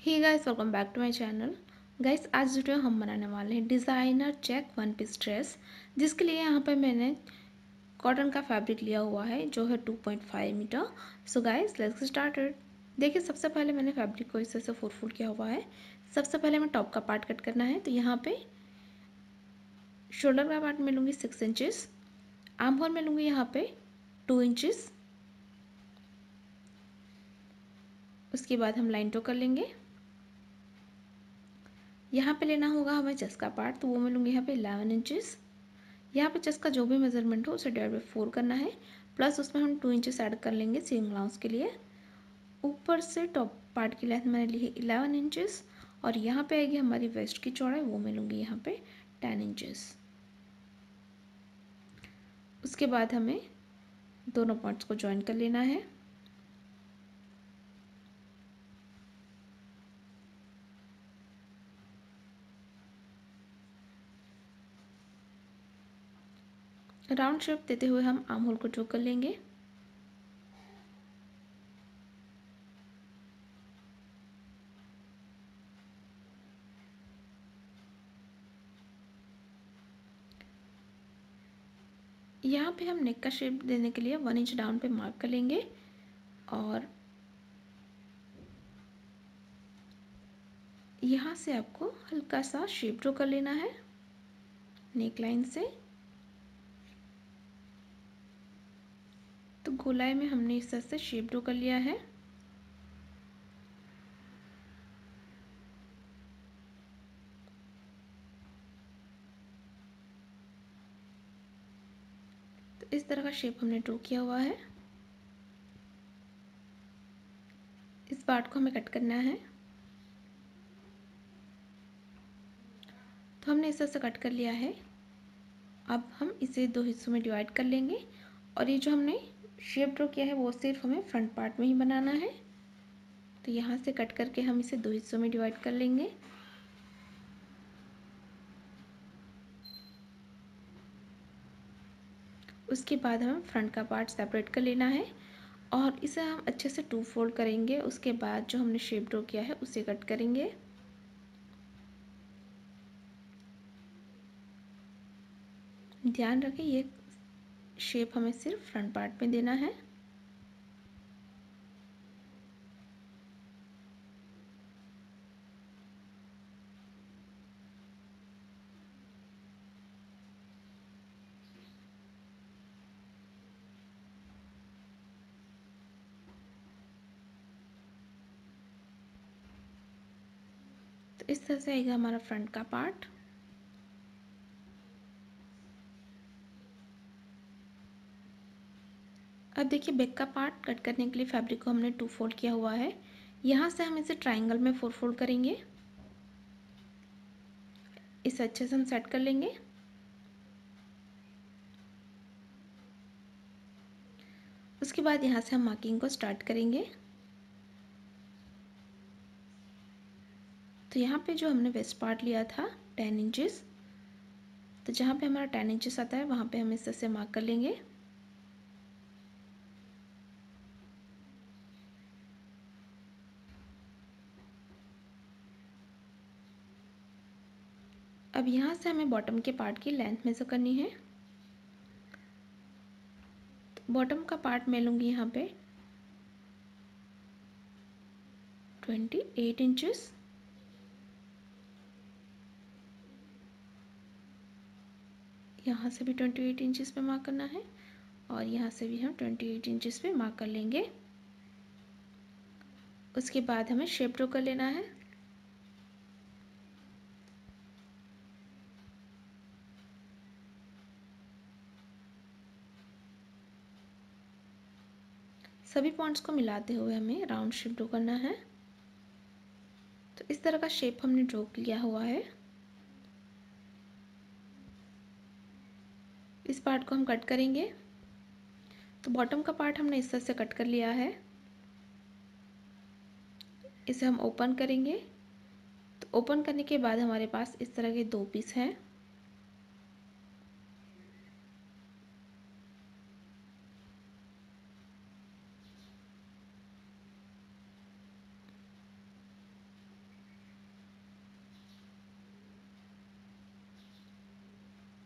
Hey guys, welcome back to my channel. Guys, आज video हम बनाने वाले हैं designer check one piece dress, जिसके लिए यहाँ पर मैंने कॉटन का फैब्रिक लिया हुआ है जो है 2.5 metre. So guys, let's get started. देखिए, सबसे पहले मैंने फैब्रिक को इस तरह से फोल्ड किया हुआ है। सबसे पहले हमें टॉप का पार्ट कट करना है, तो यहाँ पे शोल्डर का पार्ट में लूँगी 6 इंचज़, आर्म होल में लूँगी यहाँ पे 2 इंचज़। उसके बाद हम लाइन ड्रॉ कर लेंगे। यहाँ पे लेना होगा हमें चेस्ट का पार्ट, तो वो मैं लूँगी यहाँ पे 11 इंचज़। यहाँ पे चेस्ट का जो भी मेजरमेंट हो उसे डिवाइड बाई 4 करना है, प्लस उसमें हम 2 इंचेस ऐड कर लेंगे सेम अलाउंस के लिए। ऊपर से टॉप पार्ट की लेंथ मैंने ली है 11 इंचेस, और यहाँ पे आएगी हमारी वेस्ट की चौड़ाई, वो मैं लूँगी यहाँ पे 10 इंचेस। उसके बाद हमें दोनों पार्ट्स को ज्वाइन कर लेना है। राउंड शेप देते हुए हम आर्म होल को ड्रॉ कर लेंगे। यहाँ पे हम नेक का शेप देने के लिए 1 इंच डाउन पे मार्क कर लेंगे, और यहाँ से आपको हल्का सा शेप ड्रॉ कर लेना है नेक लाइन से। तो गोलाई में हमने इस तरह से शेप ड्रॉ कर लिया है। तो इस तरह का शेप हमने ड्रॉ किया हुआ है। इस पार्ट को हमें कट करना है, तो हमने इस तरह से कट कर लिया है। अब हम इसे दो हिस्सों में डिवाइड कर लेंगे, और ये जो हमने शेप ड्रॉ किया है वो सिर्फ हमें फ्रंट पार्ट में ही बनाना है। तो यहाँ से कट करके हम इसे दो हिस्सों में डिवाइड कर लेंगे। उसके बाद हमें फ्रंट का पार्ट सेपरेट कर लेना है, और इसे हम अच्छे से 2 फोल्ड करेंगे। उसके बाद जो हमने शेप ड्रॉ किया है उसे कट करेंगे। ध्यान रखें, ये शेप हमें सिर्फ फ्रंट पार्ट में देना है। तो इस तरह से आएगा हमारा फ्रंट का पार्ट। अब देखिए, बैक का पार्ट कट करने के लिए फैब्रिक को हमने 2 फोल्ड किया हुआ है। यहाँ से हम इसे ट्रायंगल में 4 फोल्ड करेंगे। इसे अच्छे से हम सेट कर लेंगे। उसके बाद यहाँ से हम मार्किंग को स्टार्ट करेंगे। तो यहाँ पे जो हमने वेस्ट पार्ट लिया था 10 इंचेस, तो जहाँ पे हमारा 10 इंचेस आता है वहाँ पे हम इस तरह से मार्क कर लेंगे। अब यहाँ से हमें बॉटम के पार्ट की लेंथ मेजर करनी है। तो बॉटम का पार्ट मैं लूँगी यहाँ पे 28 इंचेस। यहाँ से भी 28 इंचेस पे मार्क करना है, और यहाँ से भी हम 28 इंचेस पे मार्क कर लेंगे। उसके बाद हमें शेप ड्रॉ कर लेना है। सभी पॉइंट्स को मिलाते हुए हमें राउंड शेप ड्रॉ करना है। तो इस तरह का शेप हमने ड्रॉ किया हुआ है। इस पार्ट को हम कट करेंगे। तो बॉटम का पार्ट हमने इस तरह से कट कर लिया है। इसे हम ओपन करेंगे। तो ओपन करने के बाद हमारे पास इस तरह के 2 पीस हैं।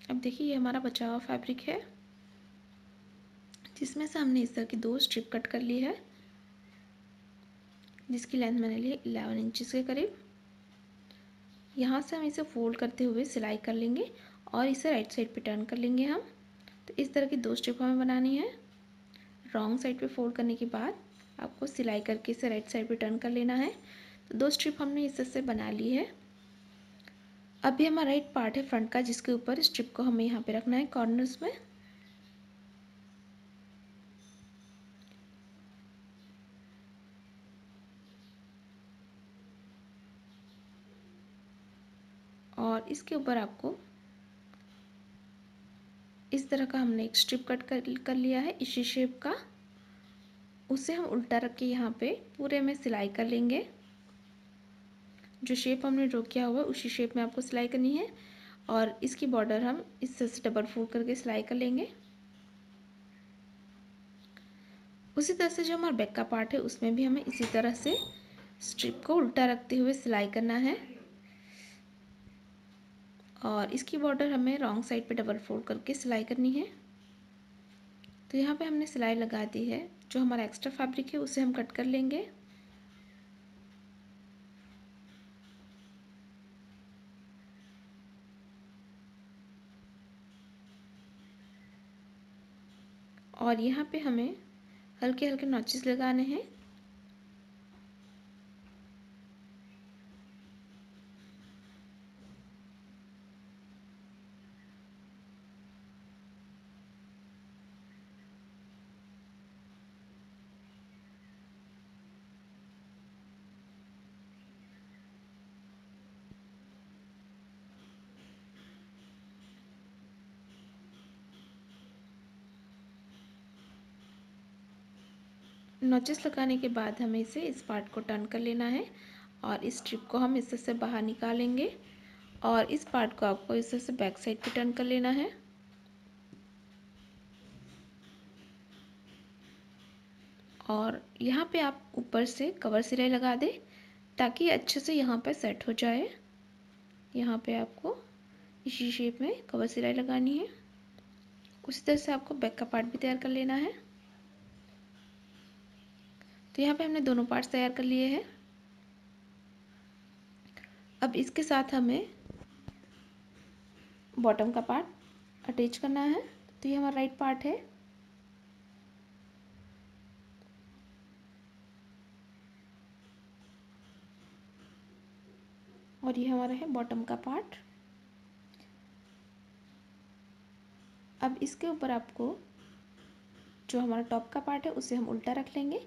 अब देखिए ये हमारा बचा हुआ फैब्रिक है, जिसमें से हमने इस तरह की 2 स्ट्रिप कट कर ली है, जिसकी लेंथ मैंने ली 11 इंचज़ के करीब। यहाँ से हम इसे फोल्ड करते हुए सिलाई कर लेंगे और इसे राइट साइड पे टर्न कर लेंगे हम। तो इस तरह की 2 स्ट्रिप हमें बनानी है। रॉन्ग साइड पे फोल्ड करने के बाद आपको सिलाई करके इसे राइट साइड पे टर्न कर लेना है। तो 2 स्ट्रिप हमने इस तरह से बना ली है। अभी हमारा राइट पार्ट है फ्रंट का, जिसके ऊपर स्ट्रिप को हमें यहाँ पे रखना है कॉर्नर्स में। और इसके ऊपर आपको इस तरह का हमने एक स्ट्रिप कट कर लिया है इसी शेप का। उसे हम उल्टा रख के यहाँ पे पूरे में सिलाई कर लेंगे। जो शेप हमने ड्रॉ किया हुआ है उसी शेप में आपको सिलाई करनी है। और इसकी बॉर्डर हम इस तरह से डबल फोल्ड करके सिलाई कर लेंगे। उसी तरह से जो हमारा बैक का पार्ट है उसमें भी हमें इसी तरह से स्ट्रिप को उल्टा रखते हुए सिलाई करना है। और इसकी बॉर्डर हमें रॉन्ग साइड पे डबल फोल्ड करके सिलाई करनी है। तो यहाँ पे हमने सिलाई लगा दी है। जो हमारा एक्स्ट्रा फैब्रिक है उसे हम कट कर लेंगे। और यहाँ पे हमें हल्के हल्के नॉचेस लगाने हैं। नॉचेस लगाने के बाद हमें इसे इस पार्ट को टर्न कर लेना है और इस स्ट्रिप को हम इस तरह से बाहर निकालेंगे। और इस पार्ट को आपको इस तरह से बैक साइड पे टर्न कर लेना है। और यहाँ पे आप ऊपर से कवर सिलाई लगा दें ताकि अच्छे से यहाँ पे सेट हो जाए। यहाँ पे आपको इसी शेप में कवर सिलाई लगानी है। उसी तरह से आपको बैक का पार्ट भी तैयार कर लेना है। तो यहाँ पे हमने दोनों पार्ट्स तैयार कर लिए हैं। अब इसके साथ हमें बॉटम का पार्ट अटैच करना है। तो ये हमारा राइट पार्ट है। और ये हमारा है बॉटम का पार्ट। अब इसके ऊपर आपको जो हमारा टॉप का पार्ट है उसे हम उल्टा रख लेंगे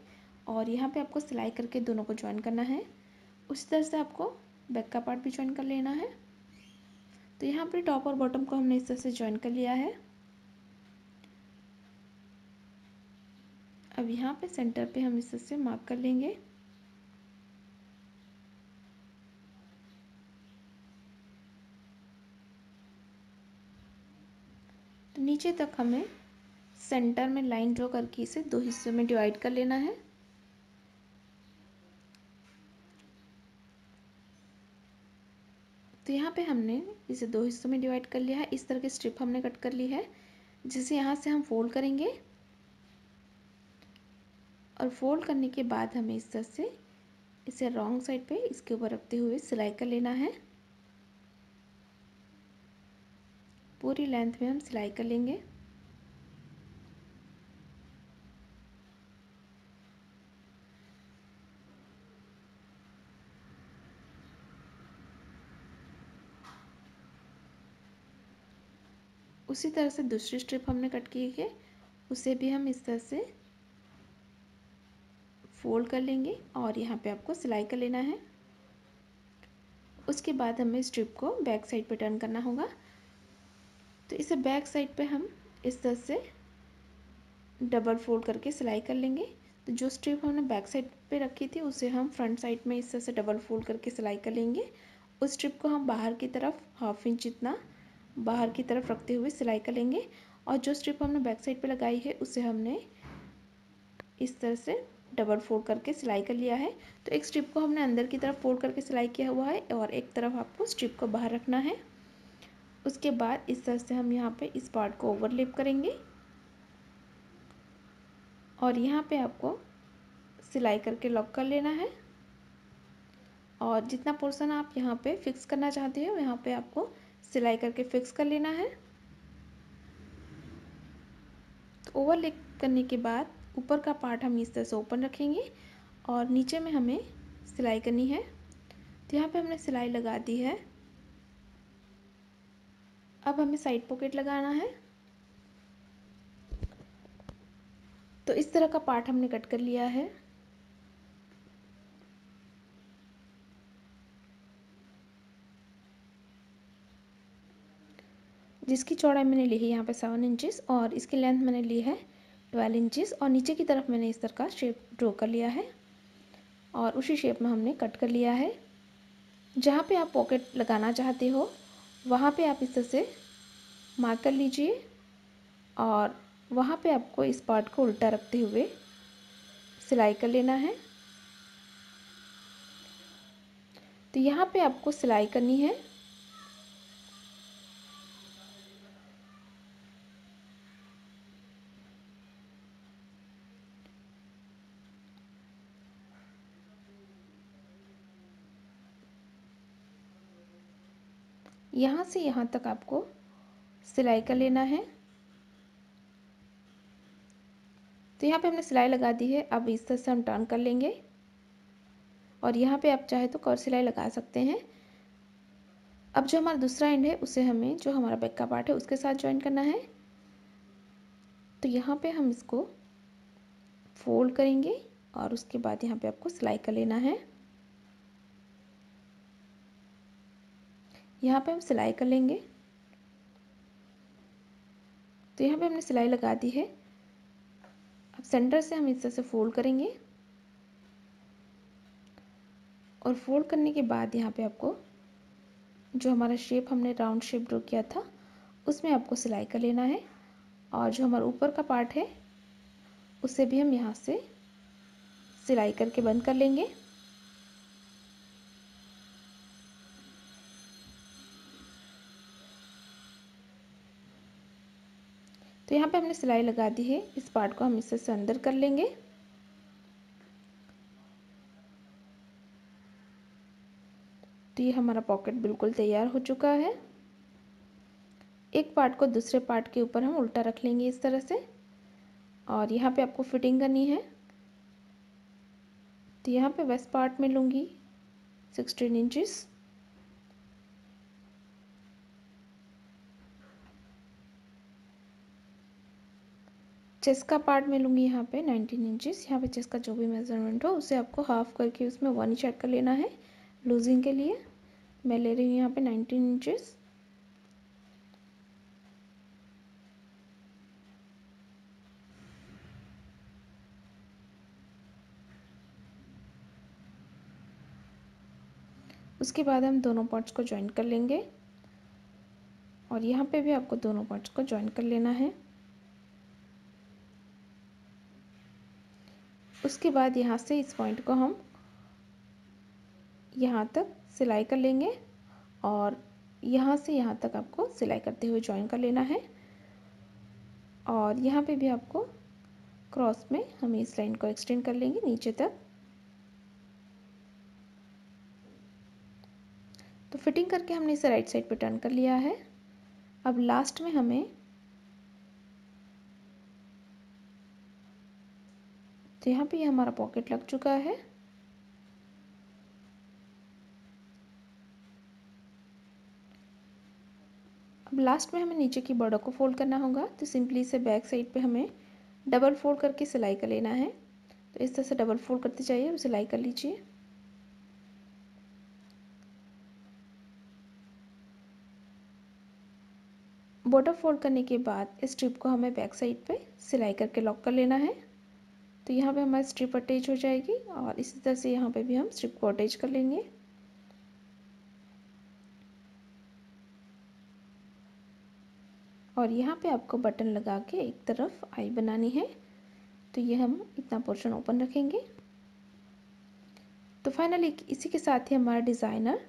और यहाँ पे आपको सिलाई करके दोनों को ज्वाइन करना है। उसी तरह से आपको बैक का पार्ट भी ज्वाइन कर लेना है। तो यहाँ पे टॉप और बॉटम को हमने इस तरह से ज्वाइन कर लिया है। अब यहाँ पे सेंटर पे हम इस तरह से मार्क कर लेंगे। तो नीचे तक हमें सेंटर में लाइन ड्रॉ करके इसे 2 हिस्सों में डिवाइड कर लेना है। तो यहाँ पे हमने इसे 2 हिस्सों में डिवाइड कर लिया है। इस तरह की स्ट्रिप हमने कट कर ली है, जिसे यहाँ से हम फोल्ड करेंगे। और फोल्ड करने के बाद हमें इस तरह से इसे रॉन्ग साइड पे इसके ऊपर रखते हुए सिलाई कर लेना है। पूरी लेंथ में हम सिलाई कर लेंगे। उसी तरह से दूसरी स्ट्रिप हमने कट की है, उसे भी हम इस तरह से फोल्ड कर लेंगे और यहाँ पे आपको सिलाई कर लेना है। उसके बाद हमें स्ट्रिप को बैक साइड पे टर्न करना होगा। तो इसे बैक साइड पे हम इस तरह से डबल फोल्ड करके सिलाई कर लेंगे। तो जो स्ट्रिप हमने बैक साइड पे रखी थी उसे हम फ्रंट साइड में इस तरह से डबल फोल्ड करके सिलाई कर लेंगे। उस स्ट्रिप को हम बाहर की तरफ 1/2 इंच जितना बाहर की तरफ रखते हुए सिलाई कर लेंगे। और जो स्ट्रिप हमने बैक साइड पे लगाई है उसे हमने इस तरह से डबल फोल्ड करके सिलाई कर लिया है। तो एक स्ट्रिप को हमने अंदर की तरफ फोल्ड करके सिलाई किया हुआ है और एक तरफ आपको स्ट्रिप को बाहर रखना है। उसके बाद इस तरह से हम यहाँ पे इस पार्ट को ओवरलैप करेंगे और यहाँ पे आपको सिलाई करके लॉक कर लेना है। और जितना पोर्शन आप यहाँ पे फिक्स करना चाहते हो यहाँ पे आपको सिलाई करके फिक्स कर लेना है। तो ओवरलैप करने के बाद ऊपर का पार्ट हम इस तरह से ओपन रखेंगे और नीचे में हमें सिलाई करनी है। तो यहाँ पे हमने सिलाई लगा दी है। अब हमें साइड पॉकेट लगाना है। तो इस तरह का पार्ट हमने कट कर लिया है। जिसकी चौड़ाई मैंने ली है यहाँ पे 7 इंचेस और इसकी लेंथ मैंने ली है 12 इंचेस और नीचे की तरफ मैंने इस तरह का शेप ड्रॉ कर लिया है और उसी शेप में हमने कट कर लिया है। जहाँ पे आप पॉकेट लगाना चाहते हो वहाँ पे आप इस तरह से मार्क कर लीजिए और वहाँ पे आपको इस पार्ट को उल्टा रखते हुए सिलाई कर लेना है। तो यहाँ पे आपको सिलाई करनी है। यहाँ से यहाँ तक आपको सिलाई कर लेना है। तो यहाँ पे हमने सिलाई लगा दी है। अब इस तरह से हम टर्न कर लेंगे और यहाँ पे आप चाहे तो कर्व सिलाई लगा सकते हैं। अब जो हमारा दूसरा एंड है उसे हमें जो हमारा बैक का पार्ट है उसके साथ ज्वाइन करना है। तो यहाँ पे हम इसको फोल्ड करेंगे और उसके बाद यहाँ पे आपको सिलाई कर लेना है। यहाँ पे हम सिलाई कर लेंगे। तो यहाँ पे हमने सिलाई लगा दी है। अब सेंटर से हम इस तरह से फोल्ड करेंगे और फोल्ड करने के बाद यहाँ पे आपको जो हमारा शेप हमने राउंड शेप ड्रॉ किया था उसमें आपको सिलाई कर लेना है और जो हमारा ऊपर का पार्ट है उसे भी हम यहाँ से सिलाई करके बंद कर लेंगे। तो यहाँ पे हमने सिलाई लगा दी है। इस पार्ट को हम इससे से अंदर कर लेंगे। तो ये हमारा पॉकेट बिल्कुल तैयार हो चुका है। एक पार्ट को दूसरे पार्ट के ऊपर हम उल्टा रख लेंगे इस तरह से और यहाँ पे आपको फिटिंग करनी है। तो यहाँ पे वेस्ट पार्ट में लूँगी 16 इंचेस चेस्ट का पार्ट में लूँगी यहाँ पे 19 इंचेस। यहाँ पे चेस्ट का जो भी मेजरमेंट हो उसे आपको हाफ करके उसमें 1 इंच ऐड कर लेना है लूजिंग के लिए। मैं ले रही हूँ यहाँ पे 19 इंचेस। उसके बाद हम दोनों पार्ट्स को ज्वाइन कर लेंगे और यहाँ पे भी आपको दोनों पार्ट्स को ज्वाइन कर लेना है। उसके बाद यहाँ से इस पॉइंट को हम यहाँ तक सिलाई कर लेंगे और यहाँ से यहाँ तक आपको सिलाई करते हुए ज्वाइन कर लेना है और यहाँ पे भी आपको क्रॉस में हम इस लाइन को एक्सटेंड कर लेंगे नीचे तक। तो फिटिंग करके हमने इसे राइट साइड पे टर्न कर लिया है। अब लास्ट में हमें तो यहाँ पे ये हमारा पॉकेट लग चुका है। अब लास्ट में हमें नीचे की बॉर्डर को फोल्ड करना होगा। तो सिंपली इसे बैक साइड पे हमें डबल फोल्ड करके सिलाई कर लेना है। तो इस तरह से डबल फोल्ड करते जाइए और सिलाई कर लीजिए। बॉर्डर फोल्ड करने के बाद स्ट्रिप को हमें बैक साइड पे सिलाई करके लॉक कर लेना है। तो यहाँ पे हमारी स्ट्रिप अटैच हो जाएगी और इसी तरह से यहाँ पे भी हम स्ट्रिप को अटैच कर लेंगे। और यहाँ पे आपको बटन लगा के एक तरफ आई बनानी है। तो ये हम इतना पोर्शन ओपन रखेंगे। तो फाइनली इसी के साथ ही हमारा designer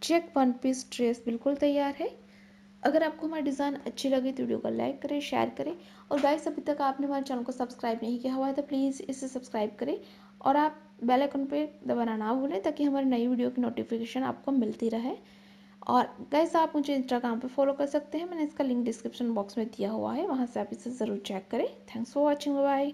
check one piece dress बिल्कुल तैयार है। अगर आपको हमारी डिज़ाइन अच्छी लगी तो वीडियो को लाइक करें, शेयर करें। और गाइस अभी तक आपने हमारे चैनल को सब्सक्राइब नहीं किया हुआ है तो प्लीज़ इसे सब्सक्राइब करें और आप बेल आइकन पे दबाना ना भूलें ताकि हमारी नई वीडियो की नोटिफिकेशन आपको मिलती रहे। और गाइस आप मुझे इंस्टाग्राम पे फॉलो कर सकते हैं, मैंने इसका लिंक डिस्क्रिप्शन बॉक्स में दिया हुआ है, वहाँ से आप इसे ज़रूर चेक करें। Thanks for watching, bye.